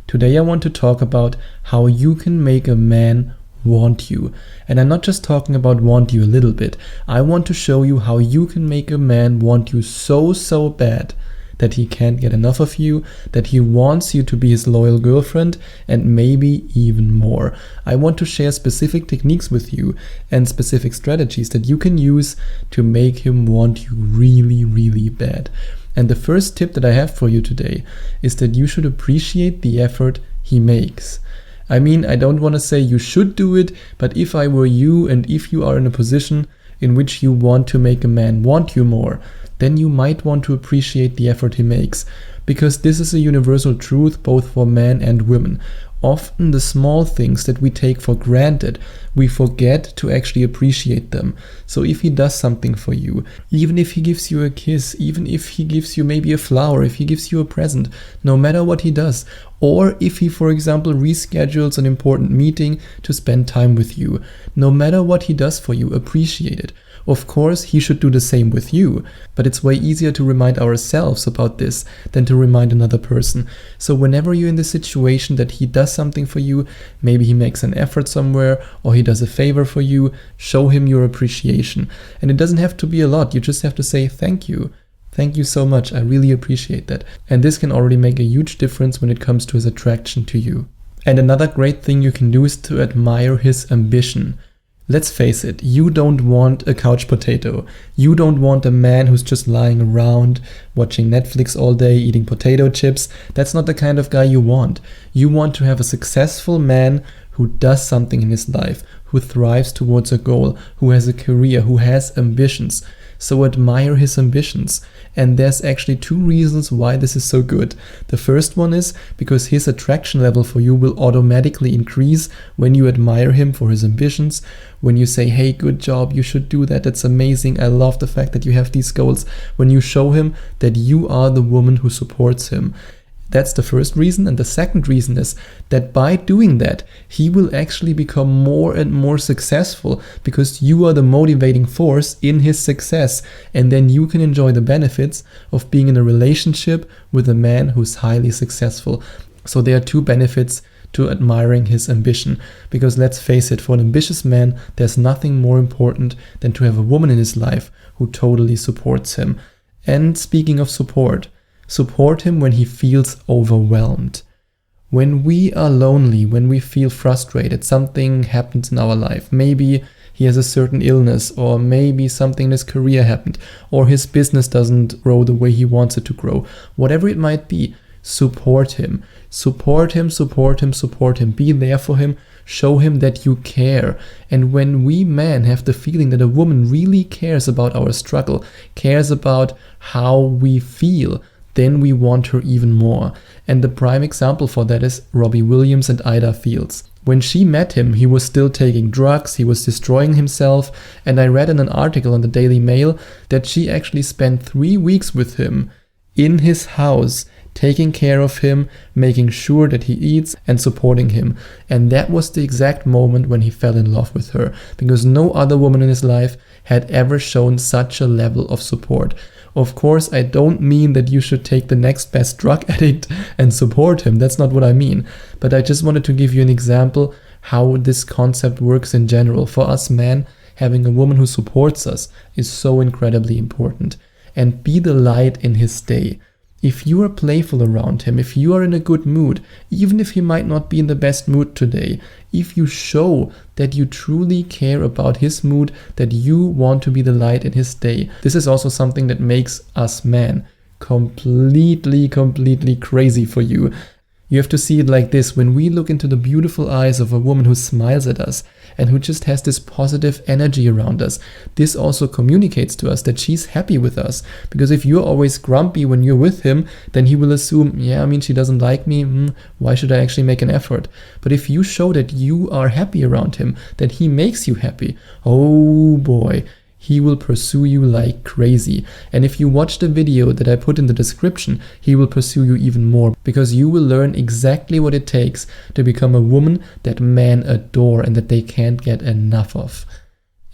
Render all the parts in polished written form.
Today I want to talk about how you can make a man want you. And I'm not just talking about want you a little bit. I want to show you how you can make a man want you so bad that he can't get enough of you, that he wants you to be his loyal girlfriend, and maybe even more. I want to share specific techniques with you and specific strategies that you can use to make him want you really bad. And the first tip that I have for you today is that you should appreciate the effort he makes. I mean, I don't want to say you should do it, but if I were you and if you are in a position in which you want to make a man want you more, then you might want to appreciate the effort he makes, because this is a universal truth both for men and women. Often the small things that we take for granted, we forget to actually appreciate them. So if he does something for you, even if he gives you a kiss, even if he gives you maybe a flower, if he gives you a present, no matter what he does, or if he, for example, reschedules an important meeting to spend time with you, no matter what he does for you, appreciate it. Of course, he should do the same with you, but it's way easier to remind ourselves about this than to remind another person. So whenever you're in the situation that he does something for you, maybe he makes an effort somewhere or he does a favor for you, show him your appreciation. And it doesn't have to be a lot, you just have to say thank you. Thank you so much, I really appreciate that. And this can already make a huge difference when it comes to his attraction to you. And another great thing you can do is to admire his ambition. Let's face it, you don't want a couch potato. You don't want a man who's just lying around, watching Netflix all day, eating potato chips. That's not the kind of guy you want. You want to have a successful man who does something in his life, who thrives towards a goal, who has a career, who has ambitions. So admire his ambitions. And there's actually two reasons why this is so good. The first one is because his attraction level for you will automatically increase when you admire him for his ambitions. When you say, hey, good job, you should do that, that's amazing, I love the fact that you have these goals. When you show him that you are the woman who supports him. That's the first reason. And the second reason is that by doing that, he will actually become more and more successful because you are the motivating force in his success. And then you can enjoy the benefits of being in a relationship with a man who's highly successful. So there are two benefits to admiring his ambition. Because let's face it, for an ambitious man, there's nothing more important than to have a woman in his life who totally supports him. And speaking of support him when he feels overwhelmed. When we are lonely, when we feel frustrated, something happens in our life. Maybe he has a certain illness, or maybe something in his career happened, or his business doesn't grow the way he wants it to grow. Whatever it might be, support him. Support him. Be there for him. Show him that you care. And when we men have the feeling that a woman really cares about our struggle, cares about how we feel, then we want her even more. And the prime example for that is Robbie Williams and Ida Fields. When she met him, he was still taking drugs, he was destroying himself, and I read in an article on the Daily Mail that she actually spent 3 weeks with him in his house, taking care of him, making sure that he eats and supporting him. And that was the exact moment when he fell in love with her, because no other woman in his life had ever shown such a level of support. Of course, I don't mean that you should take the next best drug addict and support him. That's not what I mean. But I just wanted to give you an example how this concept works in general. For us men, having a woman who supports us is so incredibly important. And be the light in his day. If you are playful around him, if you are in a good mood, even if he might not be in the best mood today, if you show that you truly care about his mood, that you want to be the light in his day, this is also something that makes us men completely crazy for you. You have to see it like this. When we look into the beautiful eyes of a woman who smiles at us and who just has this positive energy around us, this also communicates to us that she's happy with us. Because if you're always grumpy when you're with him, then he will assume, she doesn't like me, why should I actually make an effort? But if you show that you are happy around him, that he makes you happy, oh boy, he will pursue you like crazy. And if you watch the video that I put in the description, he will pursue you even more, because you will learn exactly what it takes to become a woman that men adore and that they can't get enough of.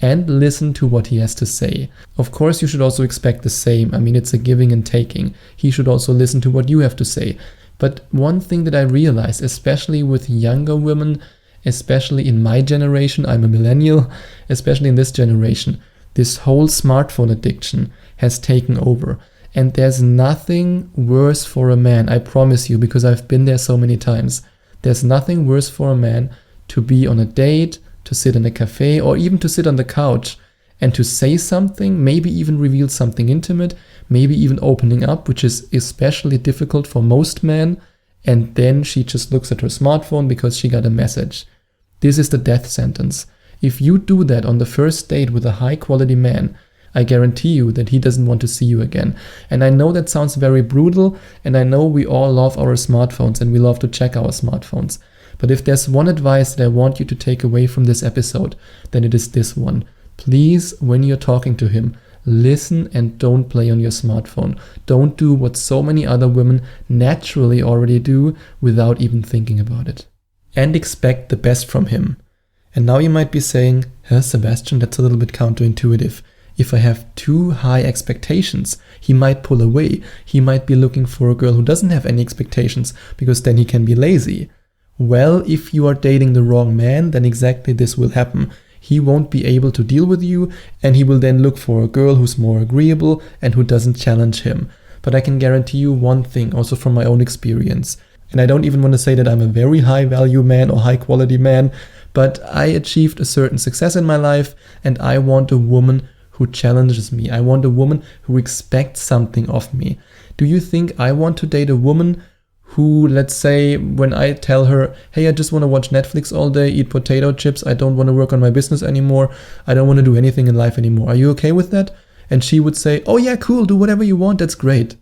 And listen to what he has to say. Of course, you should also expect the same. It's a giving and taking. He should also listen to what you have to say. But one thing that I realized, especially with younger women, especially in my generation, I'm a millennial, especially in this generation, this whole smartphone addiction has taken over. And there's nothing worse for a man, I promise you, because I've been there so many times. There's nothing worse for a man to be on a date, to sit in a cafe, or even to sit on the couch and to say something, maybe even reveal something intimate, maybe even opening up, which is especially difficult for most men, and then she just looks at her smartphone because she got a message. This is the death sentence. If you do that on the first date with a high quality man, I guarantee you that he doesn't want to see you again. And I know that sounds very brutal, and I know we all love our smartphones and we love to check our smartphones. But if there's one advice that I want you to take away from this episode, then it is this one. Please, when you're talking to him, listen and don't play on your smartphone. Don't do what so many other women naturally already do without even thinking about it. And expect the best from him. And now you might be saying, Sebastian, that's a little bit counterintuitive. If I have too high expectations, he might pull away. He might be looking for a girl who doesn't have any expectations, because then he can be lazy. Well, if you are dating the wrong man, then exactly this will happen. He won't be able to deal with you, and he will then look for a girl who's more agreeable and who doesn't challenge him. But I can guarantee you one thing, also from my own experience. And I don't even want to say that I'm a very high value man or high quality man, but I achieved a certain success in my life, and I want a woman who challenges me. I want a woman who expects something of me. Do you think I want to date a woman who, let's say, when I tell her, hey, I just want to watch Netflix all day, eat potato chips, I don't want to work on my business anymore, I don't want to do anything in life anymore, are you okay with that? And she would say, oh yeah, cool, do whatever you want, that's great.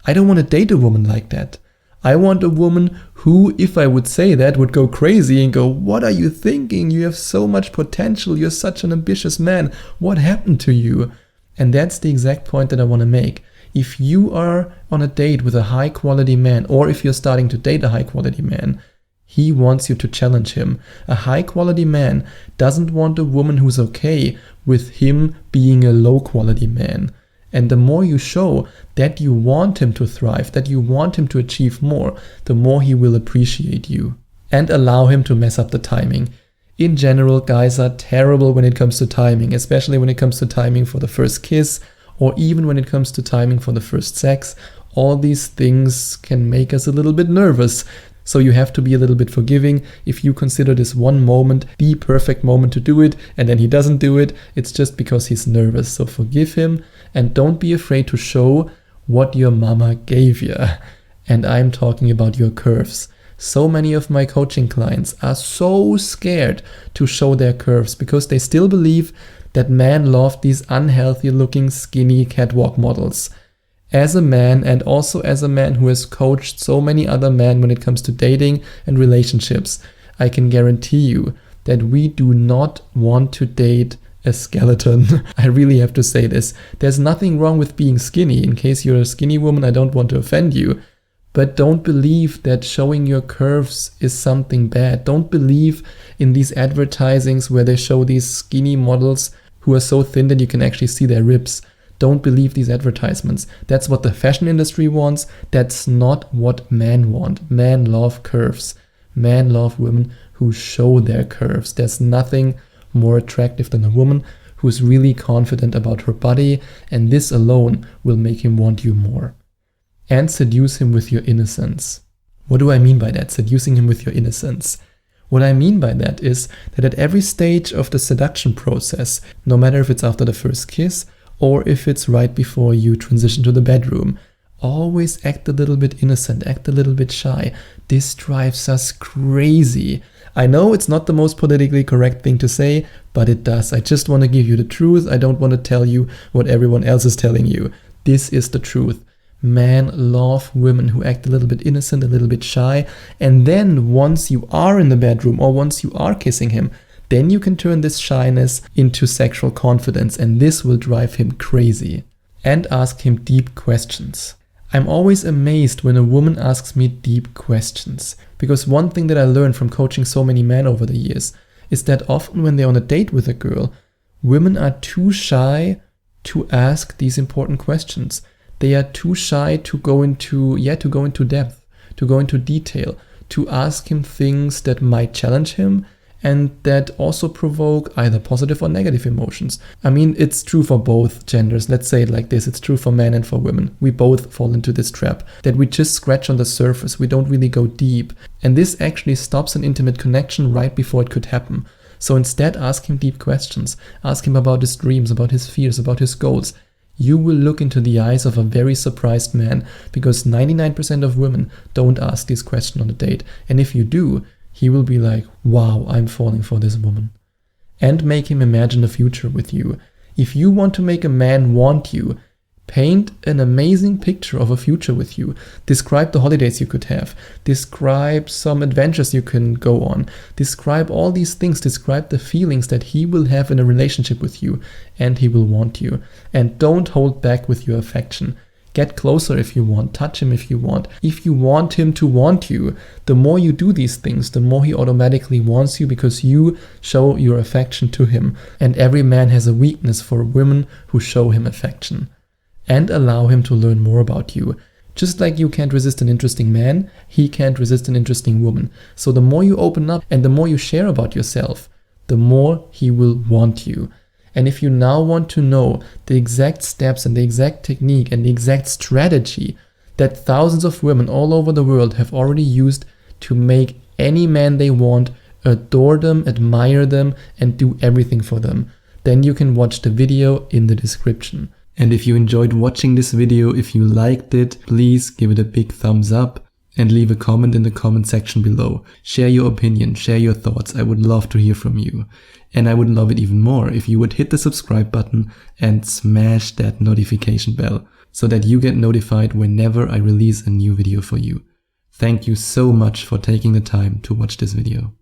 I don't want to date a woman like that. I want a woman who, if I would say that, would go crazy and go, what are you thinking? You have so much potential, you're such an ambitious man, what happened to you? And that's the exact point that I want to make. If you are on a date with a high quality man, or if you're starting to date a high quality man, he wants you to challenge him. A high quality man doesn't want a woman who's okay with him being a low quality man. And the more you show that you want him to thrive, that you want him to achieve more, the more he will appreciate you. And allow him to mess up the timing. In general, guys are terrible when it comes to timing, especially when it comes to timing for the first kiss, or even when it comes to timing for the first sex. All these things can make us a little bit nervous. So you have to be a little bit forgiving. If you consider this one moment the perfect moment to do it, and then he doesn't do it, it's just because he's nervous. So forgive him, and don't be afraid to show what your mama gave you. And I'm talking about your curves. So many of my coaching clients are so scared to show their curves because they still believe that men love these unhealthy looking skinny catwalk models. As a man, and also as a man who has coached so many other men when it comes to dating and relationships, I can guarantee you that we do not want to date a skeleton. I really have to say this. There's nothing wrong with being skinny. In case you're a skinny woman, I don't want to offend you. But don't believe that showing your curves is something bad. Don't believe in these advertisings where they show these skinny models who are so thin that you can actually see their ribs. Don't believe these advertisements. That's what the fashion industry wants. That's not what men want. Men love curves. Men love women who show their curves. There's nothing more attractive than a woman who's really confident about her body, and this alone will make him want you more. And seduce him with your innocence. What do I mean by that? Seducing him with your innocence. What I mean by that is that at every stage of the seduction process, no matter if it's after the first kiss or if it's right before you transition to the bedroom, always act a little bit innocent, act a little bit shy. This drives us crazy. I know it's not the most politically correct thing to say, but it does. I just want to give you the truth. I don't want to tell you what everyone else is telling you. This is the truth. Men love women who act a little bit innocent, a little bit shy, and then once you are in the bedroom or once you are kissing him, then you can turn this shyness into sexual confidence, and this will drive him crazy. And ask him deep questions. I'm always amazed when a woman asks me deep questions, because one thing that I learned from coaching so many men over the years is that often when they're on a date with a girl, women are too shy to ask these important questions. They are too shy to go into depth, to go into detail, to ask him things that might challenge him and that also provoke either positive or negative emotions. I mean, it's true for both genders. Let's say it like this. It's true for men and for women. We both fall into this trap that we just scratch on the surface. We don't really go deep. And this actually stops an intimate connection right before it could happen. So instead, ask him deep questions. Ask him about his dreams, about his fears, about his goals. You will look into the eyes of a very surprised man, because 99% of women don't ask this question on a date. And if you do, he will be like, wow, I'm falling for this woman. And make him imagine the future with you. If you want to make a man want you, paint an amazing picture of a future with you. Describe the holidays you could have. Describe some adventures you can go on. Describe all these things. Describe the feelings that he will have in a relationship with you, and he will want you. And don't hold back with your affection. Get closer if you want. Touch him if you want. If you want him to want you, the more you do these things, the more he automatically wants you, because you show your affection to him. And every man has a weakness for women who show him affection. And allow him to learn more about you. Just like you can't resist an interesting man, he can't resist an interesting woman. So the more you open up and the more you share about yourself, the more he will want you. And if you now want to know the exact steps and the exact technique and the exact strategy that thousands of women all over the world have already used to make any man they want adore them, admire them, and do everything for them, then you can watch the video in the description. And if you enjoyed watching this video, if you liked it, please give it a big thumbs up and leave a comment in the comment section below. Share your opinion, share your thoughts. I would love to hear from you. And I would love it even more if you would hit the subscribe button and smash that notification bell so that you get notified whenever I release a new video for you. Thank you so much for taking the time to watch this video.